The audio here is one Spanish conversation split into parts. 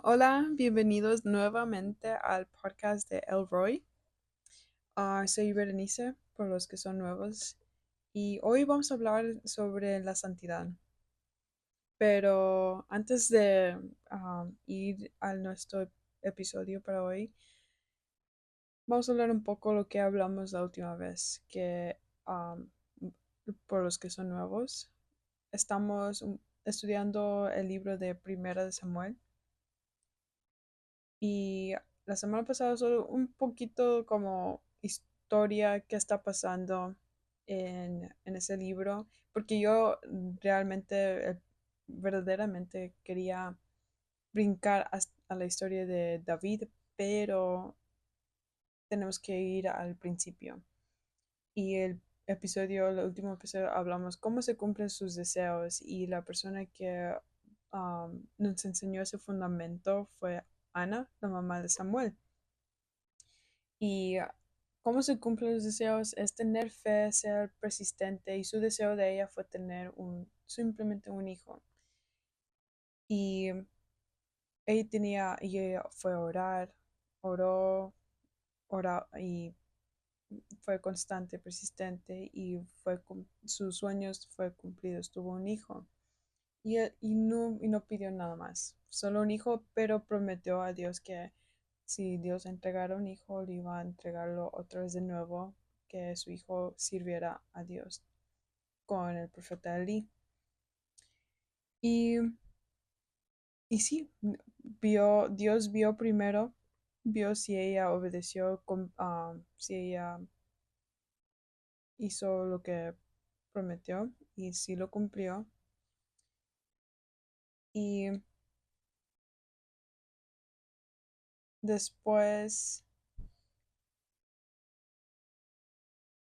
Hola, bienvenidos nuevamente al podcast de Elroy. Soy Berenice, por los que son nuevos, y hoy vamos a hablar sobre la santidad. Pero antes de ir a nuestro episodio para hoy, vamos a hablar un poco lo que hablamos la última vez, que um, por los que son nuevos, estamos estudiando el libro de Primera de Samuel. Y la semana pasada solo un poquito como historia que está pasando en ese libro, porque yo realmente, verdaderamente quería brincar a la historia de David, pero tenemos que ir al principio. Y el último episodio, hablamos cómo se cumplen sus deseos y la persona que nos enseñó ese fundamento fue Ana, la mamá de Samuel. Y cómo se cumplen los deseos es tener fe, ser persistente, y su deseo de ella fue tener simplemente un hijo. Y y ella fue a orar, oró, oró y fue constante, persistente, y sus sueños fue cumplidos, tuvo un hijo. Y no pidió nada más, solo un hijo, pero prometió a Dios que si Dios entregara un hijo, le iba a entregarlo otra vez de nuevo, que su hijo sirviera a Dios con el profeta Elí. Y, y sí, Dios vio primero, vio si ella obedeció, si ella hizo lo que prometió, y si lo cumplió. Y después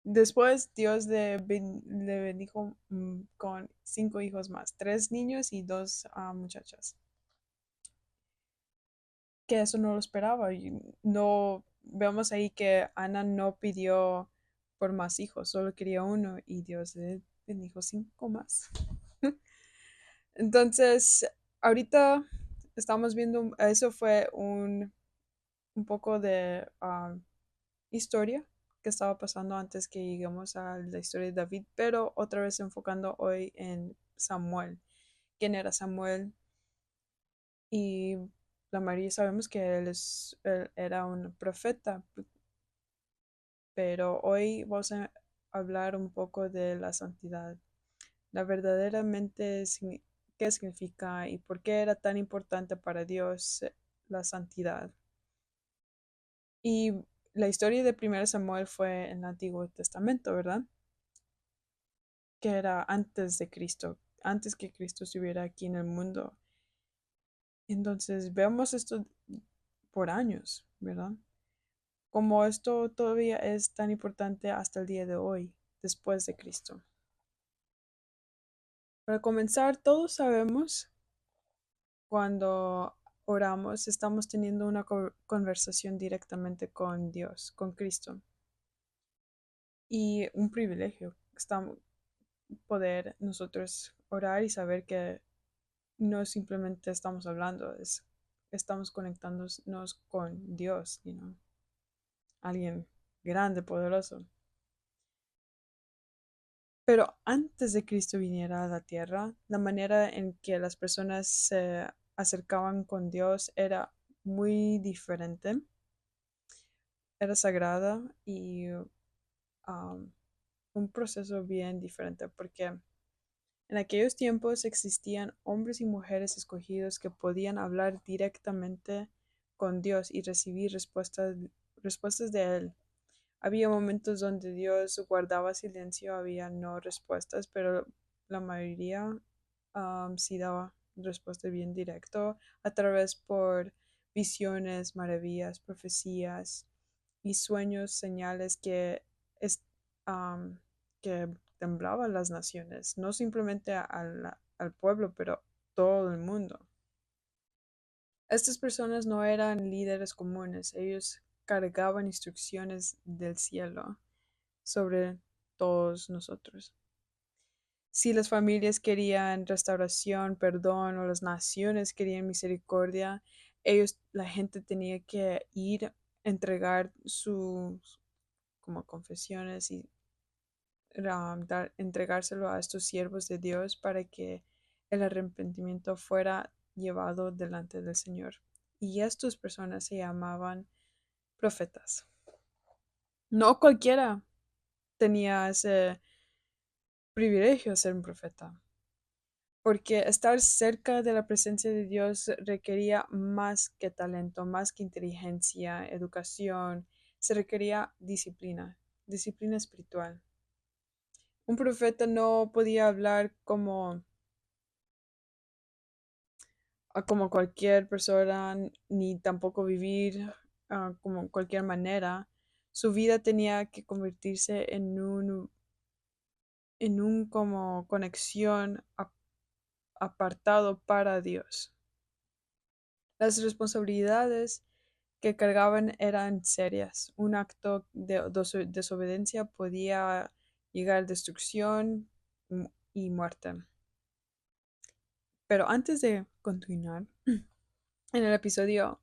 Después Dios le bendijo con 5 hijos más, 3 niños y 2 muchachas. Que eso no lo esperaba. Y no vemos ahí que Ana no pidió por más hijos, solo quería uno, y Dios le bendijo 5 más. Entonces, ahorita estamos viendo, eso fue un poco de historia que estaba pasando antes que lleguemos a la historia de David, pero otra vez enfocando hoy en Samuel. ¿Quién era Samuel? Y la mayoría sabemos que él era un profeta, pero hoy vamos a hablar un poco de la santidad. La verdaderamente qué significa y por qué era tan importante para Dios la santidad. Y la historia de 1 Samuel fue en el Antiguo Testamento, ¿verdad? Que era antes de Cristo, antes que Cristo estuviera aquí en el mundo. Entonces vemos esto por años, ¿verdad? Como esto todavía es tan importante hasta el día de hoy, después de Cristo. Para comenzar, todos sabemos cuando oramos, estamos teniendo una conversación directamente con Dios, con Cristo. Y un privilegio poder nosotros orar y saber que no simplemente estamos hablando, estamos conectándonos con Dios, alguien grande, poderoso. Pero antes de Cristo viniera a la tierra, la manera en que las personas se acercaban con Dios era muy diferente, era sagrada y um, un proceso bien diferente, porque en aquellos tiempos existían hombres y mujeres escogidos que podían hablar directamente con Dios y recibir respuestas de Él. Había momentos donde Dios guardaba silencio, había no respuestas, pero la mayoría sí daba respuesta bien directo a través por visiones, maravillas, profecías y sueños, señales es- am, que temblaban las naciones, no simplemente al pueblo, pero todo el mundo. Estas personas no eran líderes comunes, ellos cargaban instrucciones del cielo sobre todos nosotros. Si las familias querían restauración, perdón, o las naciones querían misericordia, la gente tenía que ir a entregar sus como confesiones y entregárselo a estos siervos de Dios para que el arrepentimiento fuera llevado delante del Señor. Y estas personas se llamaban profetas. No cualquiera tenía ese privilegio de ser un profeta, porque estar cerca de la presencia de Dios requería más que talento, más que inteligencia, educación, se requería disciplina, disciplina espiritual. Un profeta no podía hablar como cualquier persona, ni tampoco vivir como cualquier manera. Su vida tenía que convertirse en un como conexión apartado para Dios. Las responsabilidades que cargaban eran serias. Un acto de desobediencia podía llegar a destrucción y muerte. Pero antes de continuar, en el episodio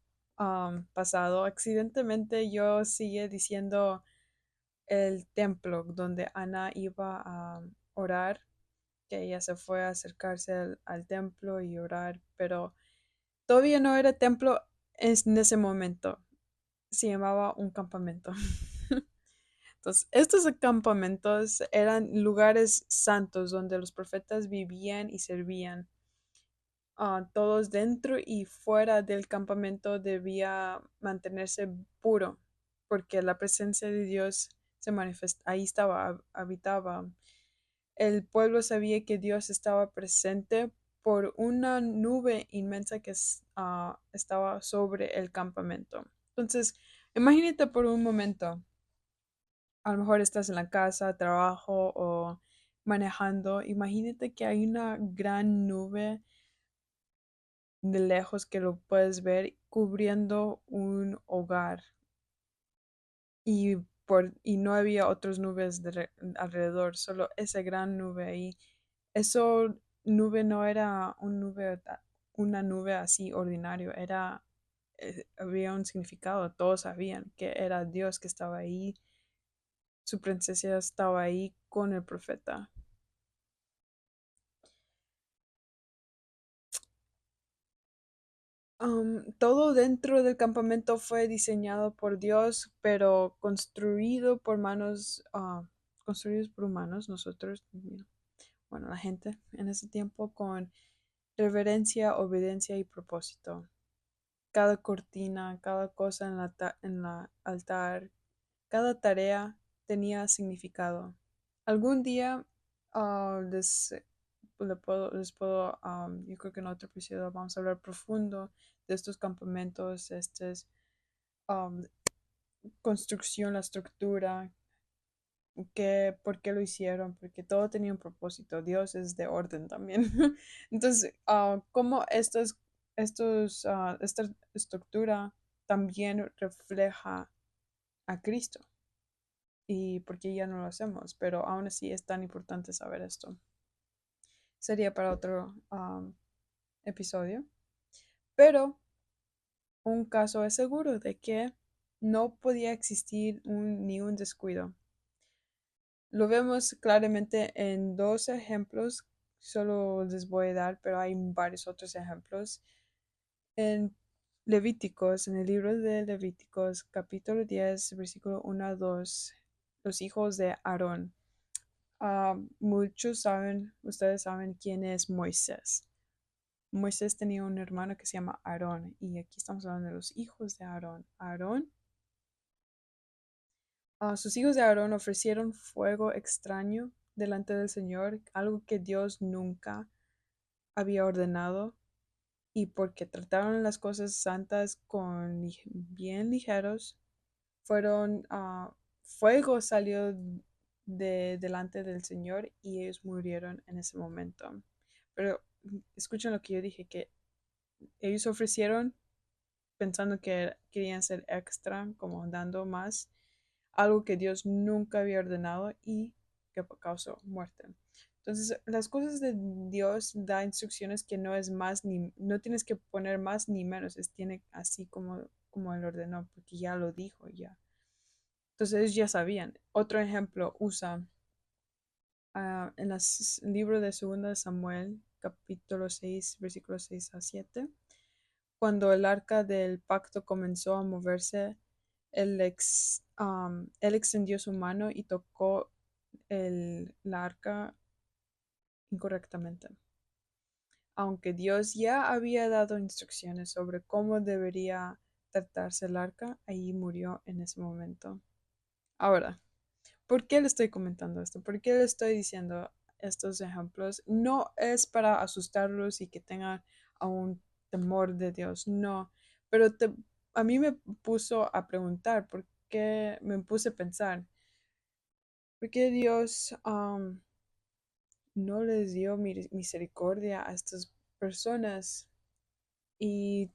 pasado, accidentalmente yo sigue diciendo el templo donde Ana iba a orar, que ella se fue a acercarse al templo y orar, pero todavía no era templo en ese momento, se llamaba un campamento. Entonces, estos campamentos eran lugares santos donde los profetas vivían y servían. Todos dentro y fuera del campamento debía mantenerse puro, porque la presencia de Dios se manifestaba, ahí estaba, habitaba. El pueblo sabía que Dios estaba presente por una nube inmensa que estaba sobre el campamento. Entonces, imagínate por un momento, a lo mejor estás en la casa, trabajo o manejando, imagínate que hay una gran nube de lejos que lo puedes ver cubriendo un hogar y, y no había otras nubes alrededor, solo esa gran nube ahí. Eso nube no era una nube así ordinario, había un significado, todos sabían que era Dios que estaba ahí, su princesa estaba ahí con el profeta. Todo dentro del campamento fue diseñado por Dios, pero construidos por humanos, nosotros, bueno, la gente en ese tiempo con reverencia, obediencia y propósito. Cada cortina, cada cosa en la altar, cada tarea tenía significado. Algún día yo creo que en otro episodio vamos a hablar profundo de estos campamentos, um, construcción, la estructura, por qué lo hicieron, porque todo tenía un propósito. Dios es de orden también. Entonces, cómo esta estructura también refleja a Cristo y por qué ya no lo hacemos, pero aún así es tan importante saber esto. Sería para otro episodio, pero un caso es seguro de que no podía existir ni un descuido. Lo vemos claramente en dos ejemplos, solo les voy a dar, pero hay varios otros ejemplos. En Levíticos, en el libro de Levíticos, capítulo 10, versículo 1 a 2, los hijos de Aarón. Ustedes saben quién es Moisés. Moisés tenía un hermano que se llama Aarón, y aquí estamos hablando de los hijos de Aarón. Sus hijos de Aarón ofrecieron fuego extraño delante del Señor, algo que Dios nunca había ordenado, y porque trataron las cosas santas con bien ligeros, fuego salió delante del Señor y ellos murieron en ese momento. Pero escuchen lo que yo dije, que ellos ofrecieron pensando que querían ser extra, como dando más, algo que Dios nunca había ordenado y que causó muerte. Entonces, las cosas de Dios da instrucciones que no es más ni, no tienes que poner más ni menos, es tiene así como él ordenó, porque ya lo dijo ya. Entonces ellos ya sabían. Otro ejemplo usa en el libro de Segunda de Samuel, capítulo 6 versículos 6 a 7. Cuando el arca del pacto comenzó a moverse, él extendió su mano y tocó la arca incorrectamente. Aunque Dios ya había dado instrucciones sobre cómo debería tratarse el arca, ahí murió en ese momento. Ahora, ¿por qué le estoy comentando esto? ¿Por qué le estoy diciendo estos ejemplos? No es para asustarlos y que tengan un temor de Dios, no. Pero a mí me puso a preguntar, ¿por qué me puse a pensar? ¿Por qué Dios no les dio misericordia a estas personas? Y,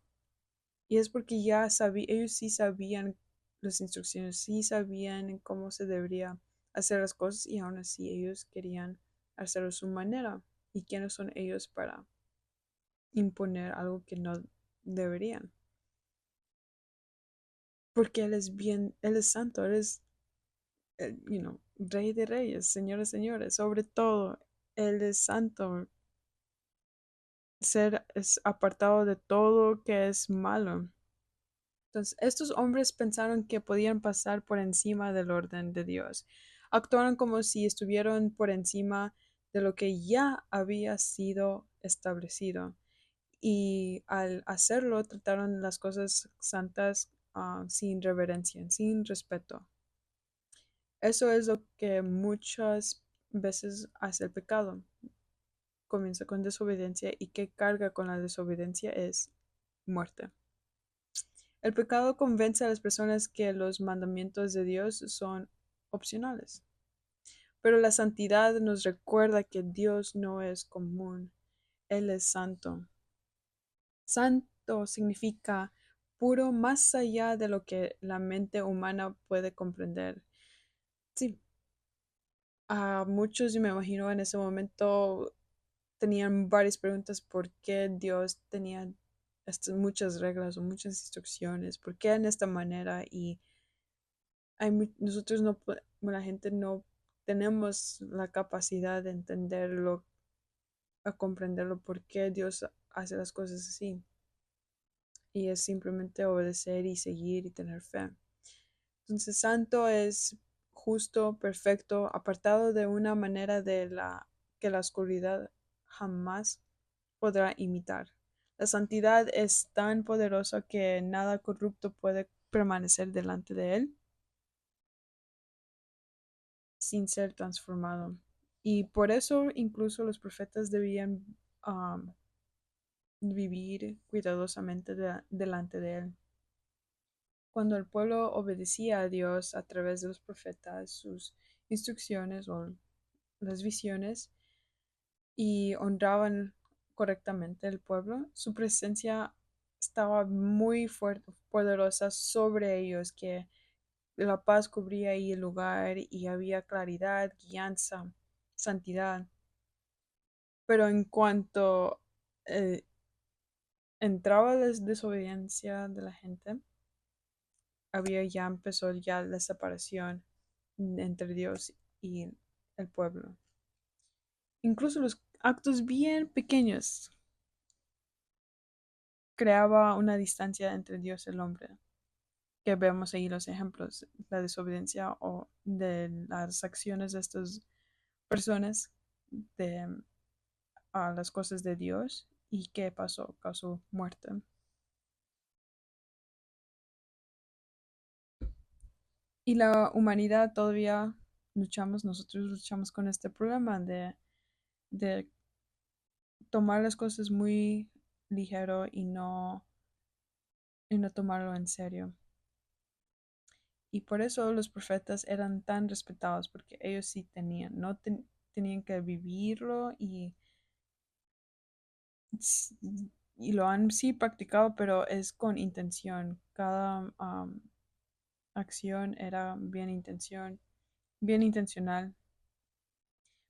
y es porque ya sabían, ellos sí sabían las instrucciones, sí sabían cómo se debería hacer las cosas y aún así ellos querían hacerlo a su manera. ¿Y quiénes son ellos para imponer algo que no deberían? Porque Él es bien, Él es santo, Él es, rey de reyes, señor de señores, sobre todo, Él es santo, ser es apartado de todo que es malo. Entonces, estos hombres pensaron que podían pasar por encima del orden de Dios. Actuaron como si estuvieran por encima de lo que ya había sido establecido. Y al hacerlo, trataron las cosas santas sin reverencia, sin respeto. Eso es lo que muchas veces hace el pecado. Comienza con desobediencia y que carga con la desobediencia es muerte. El pecado convence a las personas que los mandamientos de Dios son opcionales, pero la santidad nos recuerda que Dios no es común, Él es santo. Santo significa puro más allá de lo que la mente humana puede comprender. Sí, a muchos, yo me imagino, en ese momento tenían varias preguntas por qué Dios tenía muchas reglas o muchas instrucciones, por qué en esta manera y nosotros no, la gente no tenemos la capacidad de entenderlo, a comprenderlo, por qué Dios hace las cosas así. Y es simplemente obedecer y seguir y tener fe. Entonces, santo es justo, perfecto, apartado de una manera de la que la oscuridad jamás podrá imitar. La santidad es tan poderosa que nada corrupto puede permanecer delante de él sin ser transformado. Y por eso incluso los profetas debían vivir cuidadosamente delante de él. Cuando el pueblo obedecía a Dios a través de los profetas, sus instrucciones o las visiones, y honraban correctamente el pueblo, su presencia estaba muy fuerte, poderosa sobre ellos, que la paz cubría ahí el lugar y había claridad, guianza, santidad. Pero en cuanto eh, entraba la desobediencia de la gente, ya empezó ya la separación entre Dios y el pueblo. Incluso los actos bien pequeños creaba una distancia entre Dios y el hombre, que vemos ahí los ejemplos, la desobediencia o de las acciones de estas personas de, a las cosas de Dios y qué pasó, causó muerte. Y la humanidad todavía nosotros luchamos con este problema de tomar las cosas muy ligero y no tomarlo en serio. Y por eso los profetas eran tan respetados, porque ellos sí tenían, no tenían que vivirlo y lo han sí practicado, pero es con intención. Cada acción era bien intencional.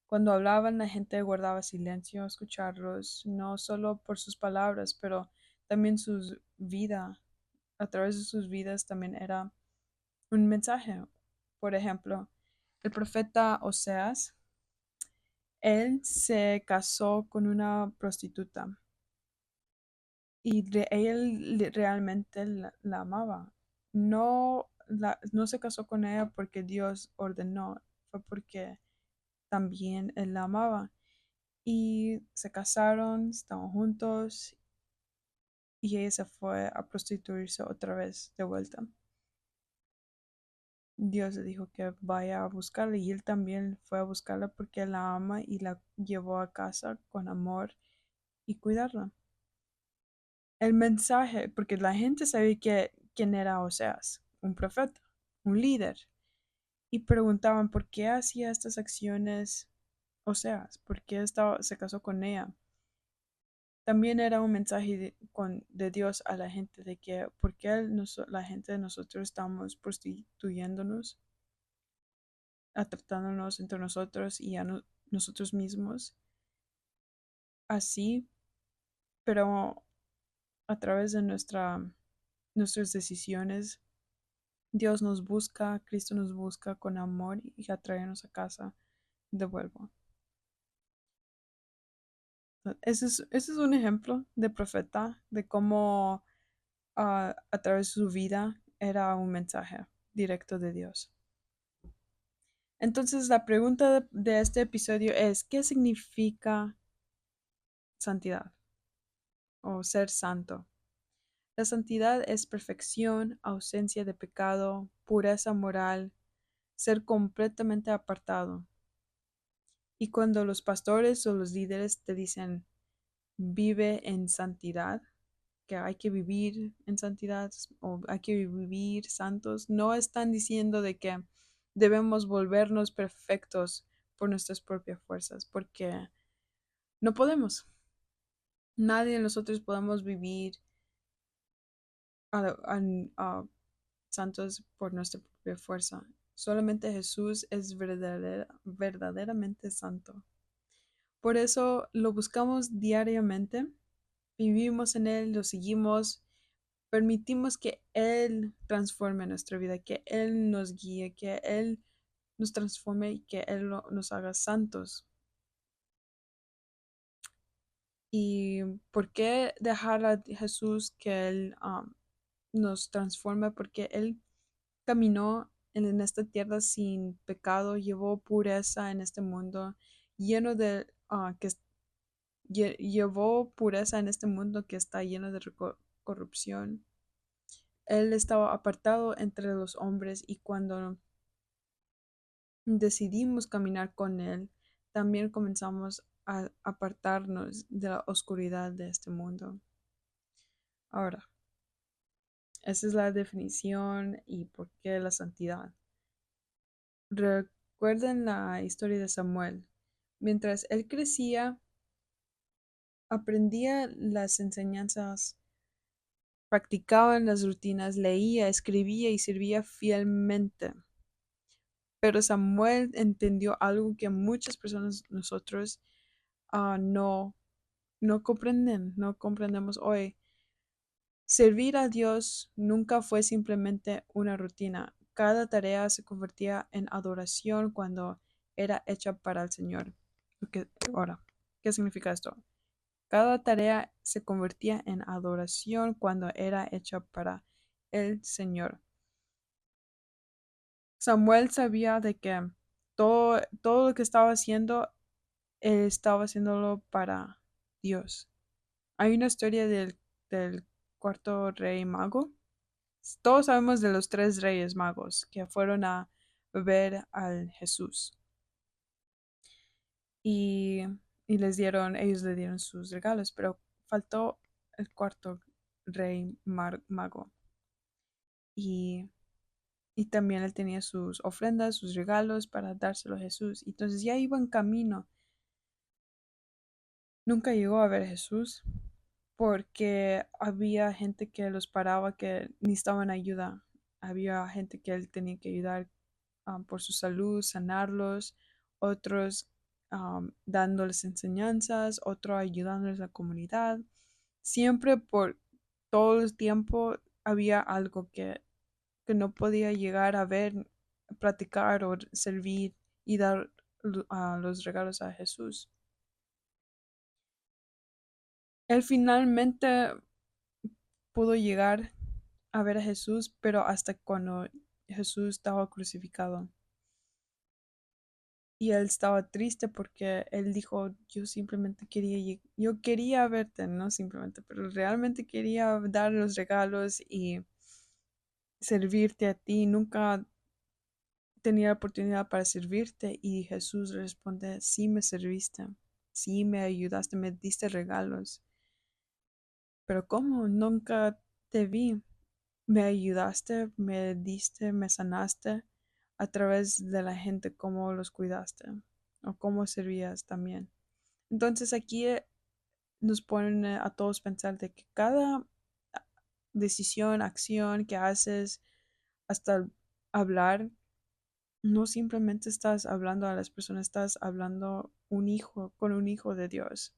Cuando hablaban, la gente guardaba silencio a escucharlos, no solo por sus palabras, pero también su vida. A través de sus vidas también era un mensaje. Por ejemplo, el profeta Oseas, él se casó con una prostituta y él realmente la amaba. No se casó con ella porque Dios ordenó, fue porque también él la amaba. Y se casaron, estaban juntos y ella se fue a prostituirse otra vez de vuelta. Dios le dijo que vaya a buscarla y él también fue a buscarla porque la ama y la llevó a casa con amor y cuidarla. El mensaje, porque la gente sabía quién era Oseas, un profeta, un líder, y preguntaban por qué hacía estas acciones Oseas, por qué se casó con ella. También era un mensaje de Dios a la gente de que por qué la gente de nosotros estamos prostituyéndonos, tratándonos entre nosotros y nosotros mismos así, pero a través de nuestras decisiones, Dios nos busca, Cristo nos busca con amor y atraernos a casa de vuelta. Ese es un ejemplo de profeta, de cómo a través de su vida era un mensaje directo de Dios. Entonces, la pregunta de este episodio es, ¿qué significa santidad o ser santo? La santidad es perfección, ausencia de pecado, pureza moral, ser completamente apartado. Y cuando los pastores o los líderes te dicen, vive en santidad, que hay que vivir en santidad o hay que vivir santos, no están diciendo de que debemos volvernos perfectos por nuestras propias fuerzas, porque no podemos. Nadie de nosotros podemos vivir a- a- santos por nuestra propia fuerza. Solamente Jesús es verdaderamente santo. Por eso lo buscamos diariamente, vivimos en Él, lo seguimos, permitimos que Él transforme nuestra vida, que Él nos guíe, que Él nos transforme y que Él nos haga santos. ¿Y por qué dejar a Jesús que Él nos transforme? Porque Él caminó en esta tierra sin pecado, llevó pureza en este mundo, lleno de llevó pureza en este mundo que está lleno de corrupción. Él estaba apartado entre los hombres y cuando decidimos caminar con Él, también comenzamos a apartarnos de la oscuridad de este mundo. Ahora, esa es la definición y por qué la santidad. Recuerden la historia de Samuel. Mientras él crecía, aprendía las enseñanzas, practicaba las rutinas, leía, escribía y servía fielmente. Pero Samuel entendió algo que muchas personas nosotros no, no comprendemos hoy. Servir a Dios nunca fue simplemente una rutina. Cada tarea se convertía en adoración cuando era hecha para el Señor. Ahora, ¿qué significa esto? Cada tarea se convertía en adoración cuando era hecha para el Señor. Samuel sabía de que todo lo que estaba haciendo, él estaba haciéndolo para Dios. Hay una historia del cuarto rey mago. Todos sabemos de los tres reyes magos que fueron a ver al Jesús y, ellos le dieron sus regalos, pero faltó el cuarto rey mago y, y también él tenía sus ofrendas, sus regalos para dárselo a Jesús. Entonces ya iba en camino. Nunca llegó a ver a Jesús porque había gente que los paraba que necesitaban ayuda. Había gente que él tenía que ayudar por su salud, sanarlos, otros dándoles enseñanzas, otro ayudándoles a la comunidad. Siempre por todo el tiempo había algo que no podía llegar a ver, practicar o servir y dar los regalos a Jesús. Él finalmente pudo llegar a ver a Jesús, pero hasta cuando Jesús estaba crucificado. Y él estaba triste porque él dijo, yo simplemente quería, yo quería verte, no simplemente, pero realmente quería dar los regalos y servirte a ti. Nunca tenía la oportunidad para servirte. Y Jesús responde, sí me serviste, sí me ayudaste, me diste regalos. Pero ¿cómo? Nunca te vi. Me ayudaste, me diste, me sanaste a través de la gente, cómo los cuidaste o cómo servías también. Entonces aquí nos ponen a todos pensar de que cada decisión, acción que haces, hasta hablar, no simplemente estás hablando a las personas, estás hablando un hijo con un hijo de Dios.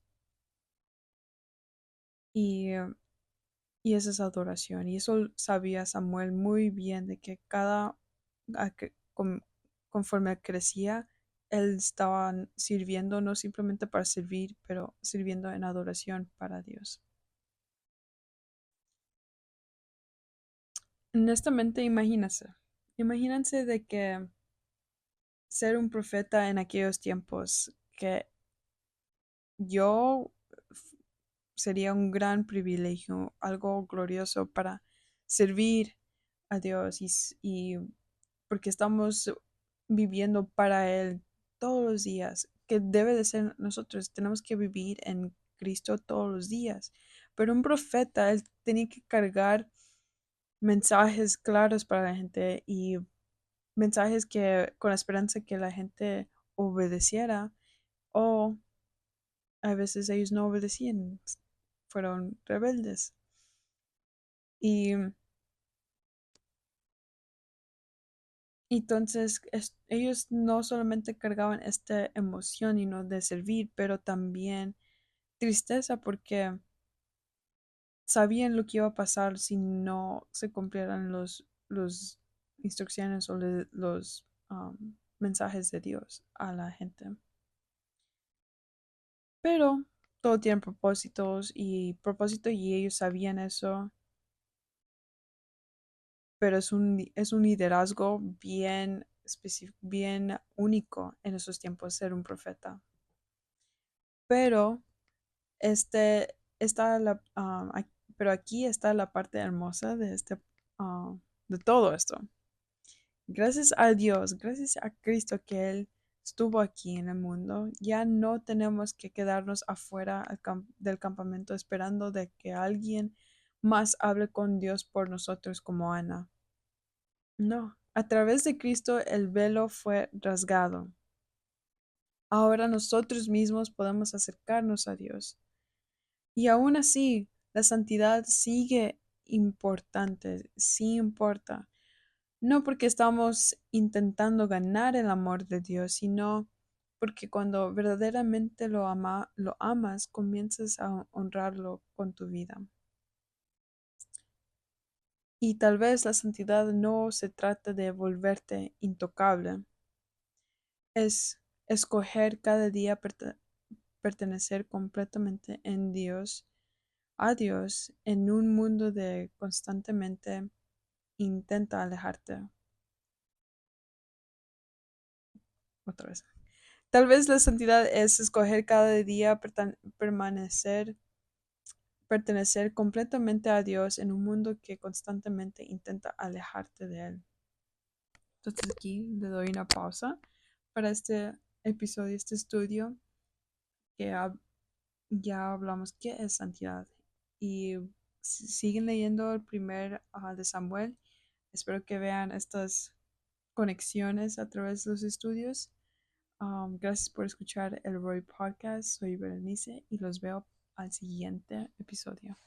Y, y esa es adoración. Y eso sabía Samuel muy bien, de que conforme crecía, él estaba sirviendo no simplemente para servir, pero sirviendo en adoración para Dios. Honestamente, imagínense de que ser un profeta en aquellos tiempos, que yo sería un gran privilegio, algo glorioso para servir a Dios y porque estamos viviendo para Él todos los días, que debe de ser nosotros, tenemos que vivir en Cristo todos los días. Pero un profeta, él tenía que cargar mensajes claros para la gente y mensajes que con la esperanza que la gente obedeciera o a veces ellos no obedecían, fueron rebeldes. Y entonces ellos no solamente cargaban esta emoción y no de servir, pero también tristeza porque sabían lo que iba a pasar si no se cumplieran los instrucciones o los mensajes de Dios a la gente. Pero todo tiene propósito y ellos sabían eso, pero es un liderazgo bien bien único en esos tiempos ser un profeta. Pero está pero aquí está la parte hermosa de ah, de todo esto. Gracias a Dios, gracias a Cristo que Él estuvo aquí en el mundo, ya no tenemos que quedarnos afuera del campamento esperando de que alguien más hable con Dios por nosotros como Ana. No, a través de Cristo el velo fue rasgado. Ahora nosotros mismos podemos acercarnos a Dios. Y aún así, la santidad sigue importante, sí importa. No porque estamos intentando ganar el amor de Dios, sino porque cuando verdaderamente lo amas, comienzas a honrarlo con tu vida. Y tal vez la santidad no se trata de volverte intocable, es escoger cada día pertenecer completamente en Dios, a Dios, en un mundo de constantemente intenta alejarte. Otra vez. Tal vez la santidad es escoger cada día pertenecer completamente a Dios en un mundo que constantemente intenta alejarte de Él. Entonces aquí le doy una pausa para este episodio, este estudio que ya hablamos qué es santidad. Y siguen leyendo el primer de Samuel. Espero que vean estas conexiones a través de los estudios. Gracias por escuchar el Roy Podcast. Soy Berenice y los veo al siguiente episodio.